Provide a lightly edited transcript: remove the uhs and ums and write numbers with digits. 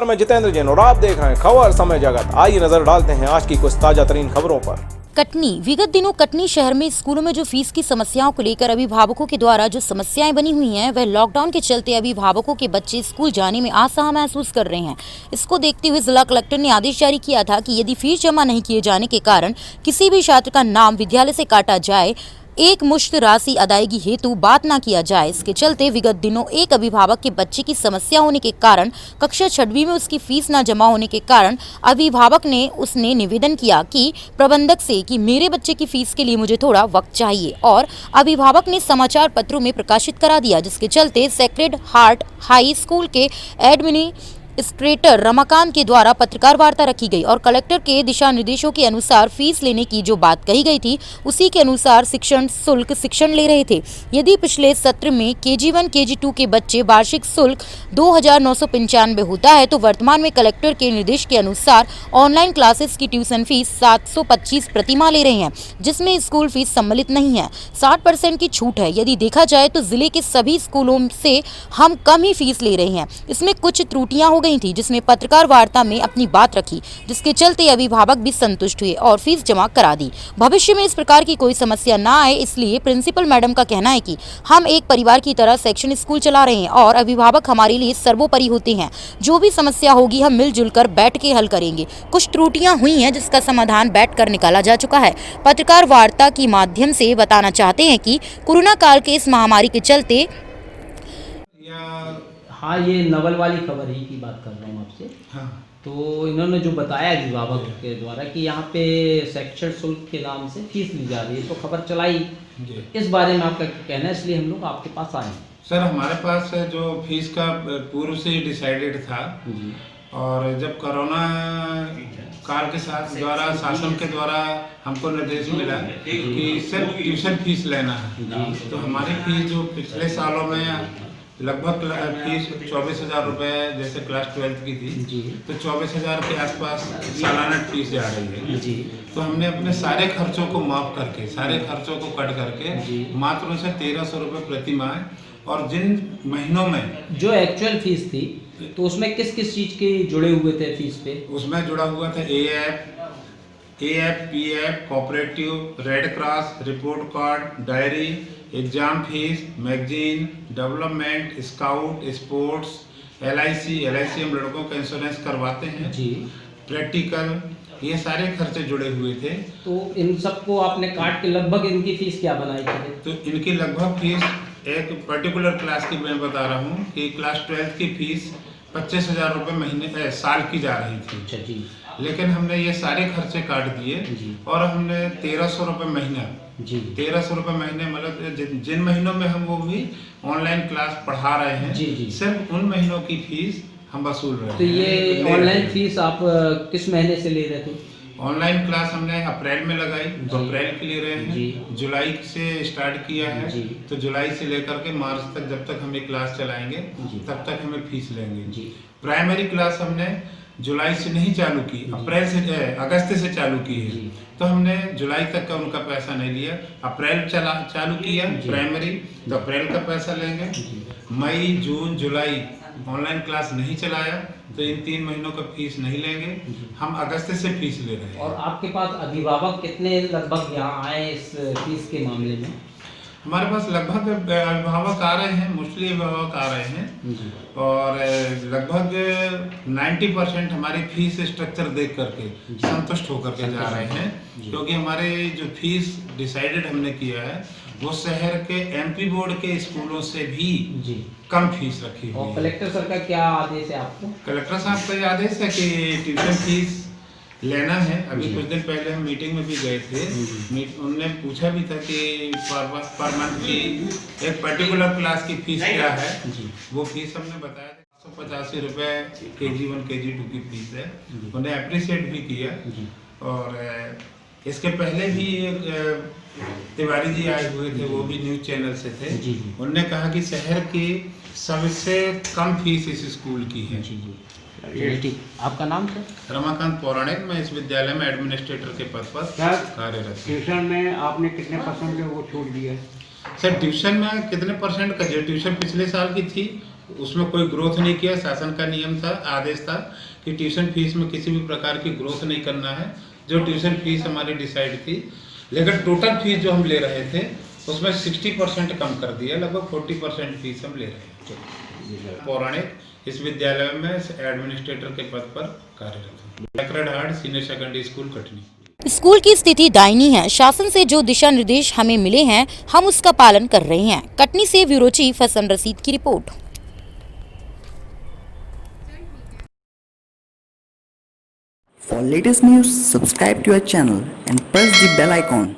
मैं जितेंद्र जैन और आप देख रहे हैं खबर समय जगत। आइए नजर डालते हैं आज की कुछ ताजा तरीन खबरों पर। कटनी। विगत दिनों कटनी शहर में स्कूलों में जो फीस की समस्याओं को लेकर अभिभावकों के द्वारा जो समस्याएं बनी हुई हैं, वह लॉकडाउन के चलते अभिभावकों के बच्चे स्कूल जाने में असहज महसूस कर रहे हैं। इसको देखते हुए जिला कलेक्टर ने आदेश जारी किया था कि यदि फीस जमा नहीं किए जाने के कारण किसी भी छात्र का नाम विद्यालय से काटा जाए, एक मुश्त राशि अदायगी हेतु बात न किया जाए। इसके चलते विगत दिनों एक अभिभावक के बच्चे की समस्या होने के कारण कक्षा 6वीं में उसकी फीस न जमा होने के कारण अभिभावक ने उसने निवेदन किया कि प्रबंधक से कि मेरे बच्चे की फीस के लिए मुझे थोड़ा वक्त चाहिए, और अभिभावक ने समाचार पत्रों में प्रकाशित करा दिया, जिसके चलते सेक्रेड हार्ट हाई स्कूल के एडमिनिस्ट्रेटर रमाकांत के द्वारा पत्रकार वार्ता रखी गई और कलेक्टर के दिशा निर्देशों के अनुसार फीस लेने की जो बात कही गई थी, उसी के अनुसार शिक्षण ले रहे थे। यदि पिछले सत्र में KG1 KG2 के बच्चे वार्षिक शुल्क 2,995 होता है, तो वर्तमान में कलेक्टर के निर्देश के अनुसार ऑनलाइन क्लासेस की ट्यूशन फीस 725 प्रतिमाह ले रहे हैं, जिसमें स्कूल फीस सम्मिलित नहीं है। 60% की छूट है। यदि देखा जाए तो जिले के सभी स्कूलों से हम कम ही फीस ले रहे हैं। इसमें कुछ त्रुटियां हो गई थी, जिसमें पत्रकार वार्ता में अपनी बात रखी, जिसके चलते अभिभावक भी संतुष्ट हुए और फीस जमा करा दी। भविष्य में इस प्रकार की कोई समस्या ना आए, इसलिए प्रिंसिपल मैडम का कहना है कि हम एक परिवार की तरह सेक्शन स्कूल चला रहे हैं और अभिभावक हमारे लिए सर्वोपरि होते हैं। जो भी समस्या होगी हम मिलजुल कर बैठ के हल करेंगे। कुछ त्रुटियां हुई हैं, जिसका समाधान बैठ कर निकाला जा चुका है। पत्रकार वार्ता के माध्यम से बताना चाहते हैं कि कोरोना काल के इस महामारी के चलते हाँ, ये नवल वाली खबर ही की बात कर रहा हूँ आपसे। हाँ। तो इन्होंने जो बताया अभिभावक के द्वारा कि यहाँ पे शैक्षणिक शुल्क के नाम से फीस ली जा रही है, तो खबर चलाई। इस बारे में आपका क्या कहना है, इसलिए हम लोग आपके पास आए। सर, हमारे पास जो फीस का पूर्व से ही डिसाइडेड था, और जब कोरोना काल के साथ द्वारा शासन के द्वारा हमको निर्देश मिला कि सिर्फ ट्यूशन फीस लेना है, तो हमारी फीस जो पिछले सालों में लगभग फीस 24,000 रुपये जैसे क्लास 12th की थी, तो 24,000 के आसपास सालाना फीस जा रही है। तो हमने अपने सारे खर्चों को माफ करके, सारे खर्चों को कट करके मात्र उनसे 1,300 रुपये प्रति माह, और जिन महीनों में जो एक्चुअल फीस थी, तो उसमें किस किस चीज़ के जुड़े हुए थे फीस पे? उसमें जुड़ा हुआ था AF, PF, cooperative, red cross, report card, diary, exam fees, magazine, development, scout, sports, LIC हम लड़कों का इंश्योरेंस करवाते हैं जी, प्रैक्टिकल, ये सारे खर्चे जुड़े हुए थे। तो इन सबको आपने काट के लगभग इनकी फीस क्या बनाई थी? तो इनकी लगभग फीस, एक पर्टिकुलर क्लास की मैं बता रहा हूँ कि क्लास 12th की फीस 25,000 रुपये महीने साल की जा रही थी। अच्छा जी। लेकिन हमने ये सारे खर्चे काट दिए और हमने 1,300 रुपये महीना जी, 1,300 रुपये महीने, मतलब जिन महीनों में हम वो भी ऑनलाइन क्लास पढ़ा रहे हैं जी, सिर्फ उन महीनों की फीस हम वसूल रहे हैं। तो ये ऑनलाइन फीस आप किस महीने से ले रहे थे? ऑनलाइन क्लास हमने अप्रैल में लगाई, तो अप्रैल के ले रहे हैं। जुलाई से स्टार्ट किया है, तो जुलाई से लेकर के मार्च तक, जब तक हम ये क्लास चलाएंगे तब तक हमें फीस लेंगे। प्राइमरी क्लास हमने जुलाई से नहीं चालू की, अगस्त से चालू की है, तो हमने जुलाई तक का उनका पैसा नहीं लिया। अप्रैल चालू किया प्राइमरी, तो अप्रैल का पैसा लेंगे। मई, जून, जुलाई ऑनलाइन क्लास नहीं चलाया, तो इन 3 महीनों का फीस नहीं लेंगे। हम अगस्त से फीस ले रहे हैं। और आपके पास अभिभावक कितने लगभग यहाँ आए इस फीस के मामले में? हमारे पास लगभग अभिभावक आ रहे हैं, मोस्टली अभिभावक आ रहे हैं, और लगभग 90% हमारी फीस स्ट्रक्चर देख करके संतुष्ट होकर के जा रहे हैं, क्योंकि हमारे जो फीस डिसाइडेड हमने किया है वो शहर के MP बोर्ड के स्कूलों से भी कम फीस रखी हुई है। और कलेक्टर सर का क्या आदेश है आपको? कलेक्टर साहब का आदेश है कि ट्यूशन फीस लेना है। अभी कुछ दिन पहले हम मीटिंग में भी गए थे, उनने पूछा भी था कि पर मंथ की एक पर्टिकुलर क्लास की फीस क्या है, वो फीस हमने बताया था 185 रुपये KG1 KG2 की फीस है। उन्हें अप्रिशिएट भी किया। और इसके पहले भी तिवारी जी आए हुए थे, वो भी न्यूज़ चैनल से थे। उन्होंने कहा कि शहर की सबसे कम फीस इस स्कूल की है। ठीक। आपका नाम सर? रमाकांत पौराणिक, मैं इस विद्यालय में एडमिनिस्ट्रेटर के पद पर कार्यरत। ट्यूशन में आपने कितने % वो छूट दिया? सर, ट्यूशन में कितने % का, जो ट्यूशन पिछले साल की थी उसमें कोई ग्रोथ नहीं किया। शासन का नियम था, आदेश था कि ट्यूशन फीस में किसी भी प्रकार की ग्रोथ नहीं करना है। जो ट्यूशन फीस हमारी डिसाइड थी, लेकिन टोटल फीस जो हम ले रहे थे उसमें 60% कम कर दिया, लगभग 40% फीस हम ले रहे थे। पौराणिक इस विद्यालय में एडमिनिस्ट्रेटर के पद पर कार्यरत हूँ। Sacred heart senior secondary school Katni. School की स्थिति दयनीय है। शासन से जो दिशा निर्देश हमें मिले हैं हम उसका पालन कर रहे हैं। कटनी से ब्यूरो चीफ हसन रशीद की report. For latest news, subscribe to our channel and press the bell icon.